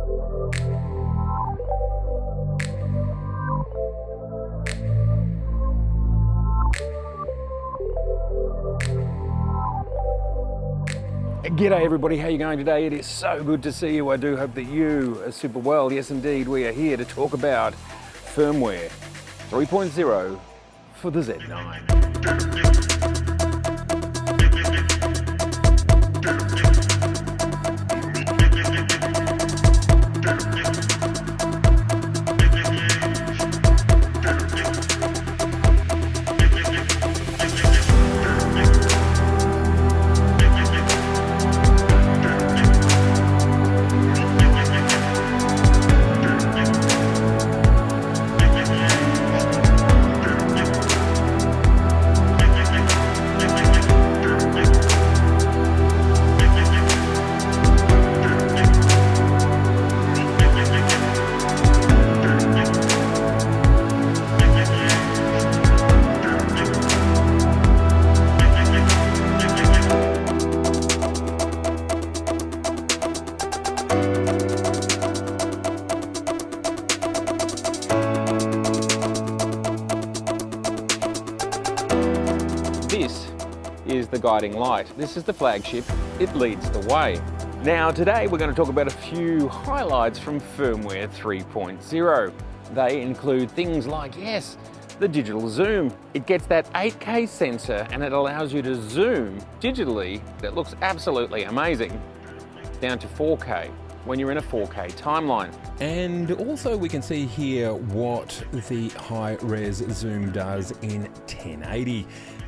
G'day everybody, how are you going today? It is so good to see you. I do hope that you are super well. Yes indeed, we are here to talk about Firmware 3.0 for the Z9. This is the guiding light. This is the flagship. It leads the way. Now today we're going to talk about a few highlights from Firmware 3.0. They include things like, yes, the digital zoom. It gets that 8K sensor and it allows you to zoom digitally. That looks absolutely amazing. Down to 4K when you're in a 4K timeline. And also we can see here what the high-res zoom does in 1080.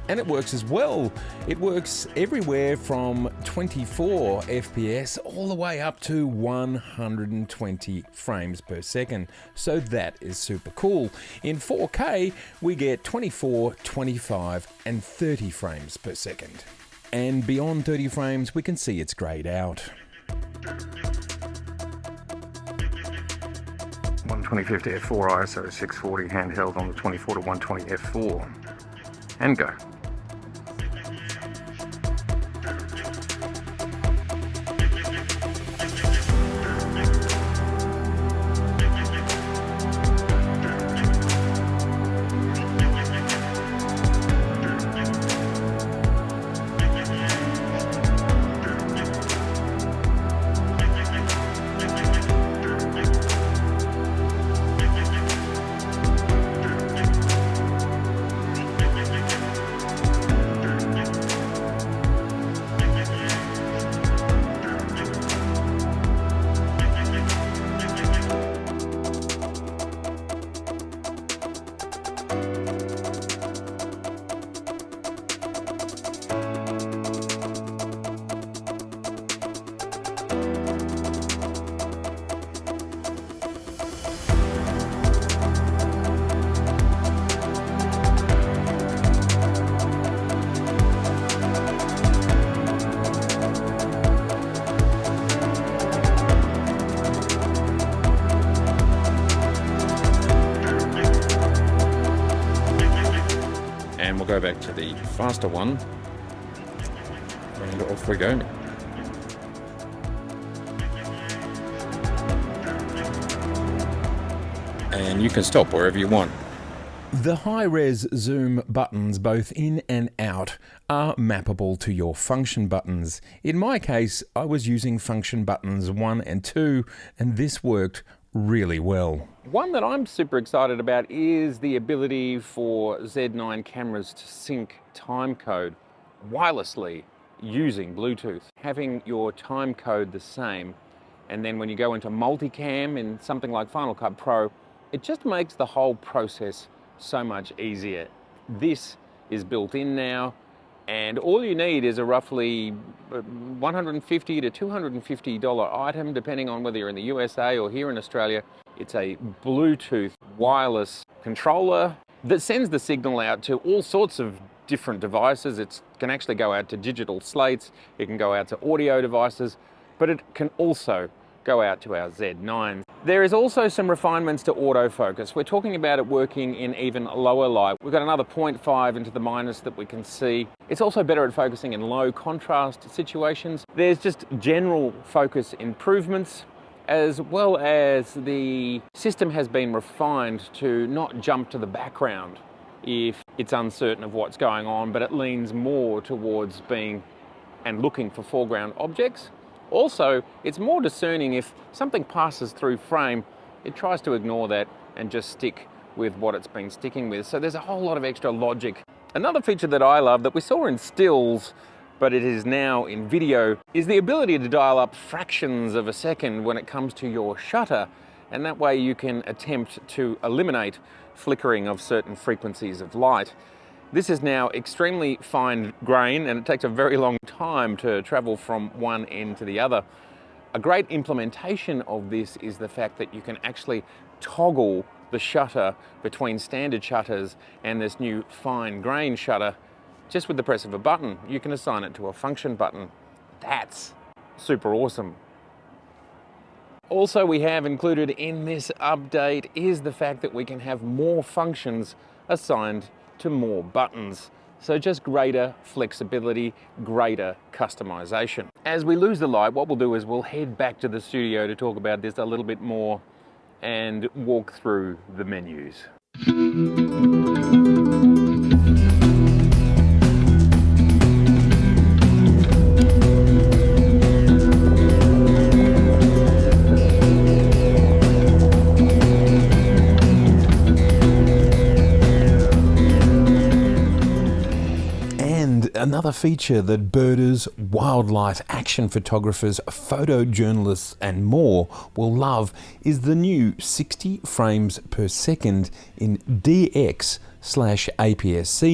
And it works as well. It works everywhere from 24 FPS all the way up to 120 frames per second. So that is super cool. In 4K, we get 24, 25, and 30 frames per second. And beyond 30 frames, we can see it's grayed out. 120/50 f4 ISO 640 handheld on the 24 to 120 f4 and go. And we'll go back to the faster one, and off we go. And you can stop wherever you want. The high-res zoom buttons, both in and out, are mappable to your function buttons. In my case, I was using function buttons 1 and 2, and this worked really well. One that I'm super excited about is the ability for Z9 cameras to sync time code wirelessly using Bluetooth. Having your time code the same, and then when you go into multicam in something like Final Cut Pro, it just makes the whole process so much easier. This is built in now, and all you need is a roughly $150 to $250 item, depending on whether you're in the USA or here in Australia. It's a Bluetooth wireless controller that sends the signal out to all sorts of different devices. It can actually go out to digital slates, it can go out to audio devices, but it can also go out to our Z9. There is also some refinements to autofocus. We're talking about it working in even lower light. We've got another 0.5 into the minus that we can see. It's also better at focusing in low contrast situations. There's just general focus improvements. as well as the system has been refined to not jump to the background if it's uncertain of what's going on, but it leans more towards being and looking for foreground objects. Also, it's more discerning. If something passes through frame, it tries to ignore that and just stick with what it's been sticking with. So there's a whole lot of extra logic. Another feature that I love that we saw in stills, but it is now in video, is the ability to dial up fractions of a second when it comes to your shutter, and that way you can attempt to eliminate flickering of certain frequencies of light. This is now extremely fine grain, and it takes a very long time to travel from one end to the other. A great implementation of this is the fact that you can actually toggle the shutter between standard shutters and this new fine grain shutter just with the press of a button. You can assign it to a function button. That's super awesome. Also, we have included in this update is the fact that we can have more functions assigned to more buttons. So just greater flexibility, greater customization. As we lose the light, what we'll do is we'll head back to the studio to talk about this a little bit more and walk through the menus. Another feature that birders, wildlife, action photographers, photojournalists and more will love is the new 60 frames per second in DX/APS-C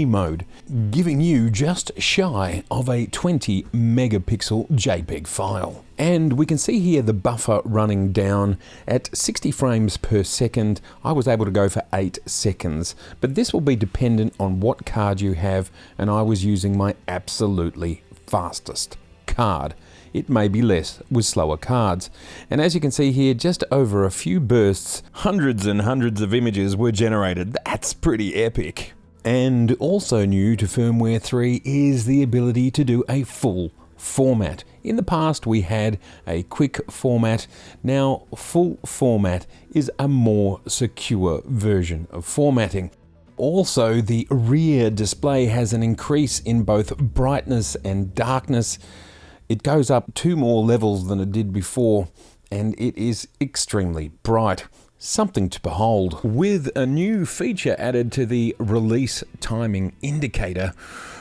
mode, giving you just shy of a 20 megapixel JPEG file. And we can see here the buffer running down at 60 frames per second. I was able to go for 8 seconds, but this will be dependent on what card you have, and I was using my absolutely fastest card. It may be less with slower cards. And as you can see here, just over a few bursts, hundreds and hundreds of images were generated. That's pretty epic. And also new to Firmware 3 is the ability to do a full format. In the past we had a quick format. Now full format is a more secure version of formatting. Also, the rear display has an increase in both brightness and darkness. It goes up 2 more levels than it did before, and it is extremely bright. Something to behold. With a new feature added to the release timing indicator,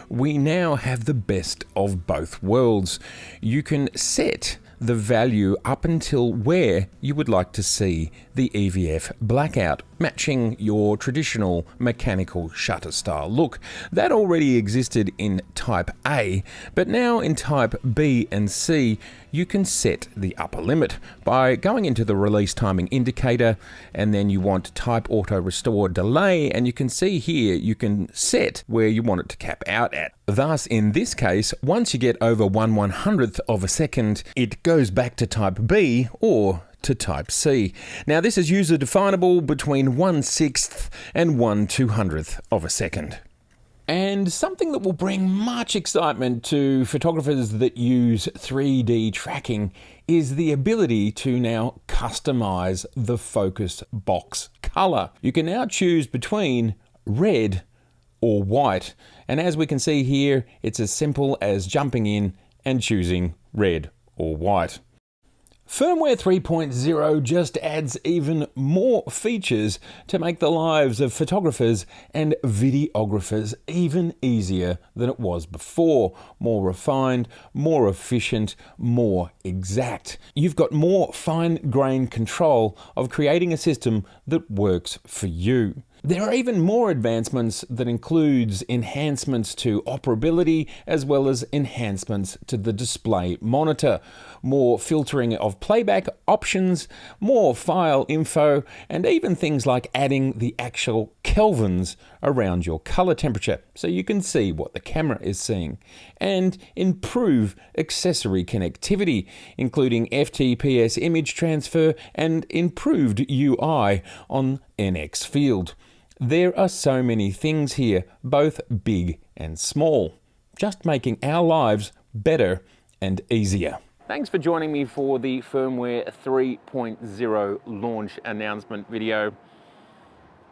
we now have the best of both worlds. You can set the value up until where you would like to see the EVF blackout, matching your traditional mechanical shutter style look. That already existed in Type A, but now in Type B and C, you can set the upper limit by going into the release timing indicator, and then you want Type Auto Restore Delay, and you can see here you can set where you want it to cap out at. Thus, in this case, once you get over 1/100th of a second, it goes back to Type B or to Type C. Now this is user definable between 1/6 and 1/200th of a second. And something that will bring much excitement to photographers that use 3D tracking is the ability to now customize the focus box color. You can now choose between red or white. And as we can see here, it's as simple as jumping in and choosing red or white. Firmware 3.0 just adds even more features to make the lives of photographers and videographers even easier than it was before. More refined, more efficient, more exact. You've got more fine-grained control of creating a system that works for you. There are even more advancements that includes enhancements to operability as well as enhancements to the display monitor, more filtering of playback options, more file info, and even things like adding the actual kelvins around your color temperature so you can see what the camera is seeing, and improve accessory connectivity, including FTPS image transfer and improved UI on NX Field. There are so many things here, both big and small, just making our lives better and easier. Thanks for joining me for the Firmware 3.0 launch announcement video.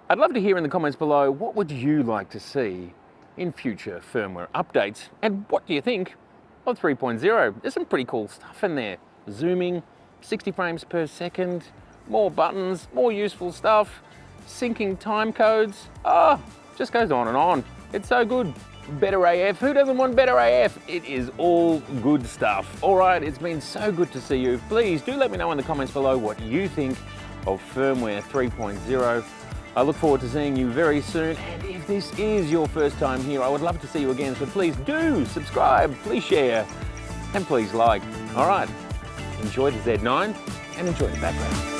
I'd love to hear in the comments below, what would you like to see in future firmware updates? And what do you think of 3.0? There's some pretty cool stuff in there. Zooming, 60 frames per second, more buttons, more useful stuff, syncing time codes. Just goes on and on. It's so good. Better AF, who doesn't want better AF? It is all good stuff. All right, it's been so good to see you. Please do let me know in the comments below what you think of Firmware 3.0. I look forward to seeing you very soon, and if this is your first time here, I would love to see you again, so please do subscribe, please share, and please like. All right, enjoy the Z9 and enjoy the background.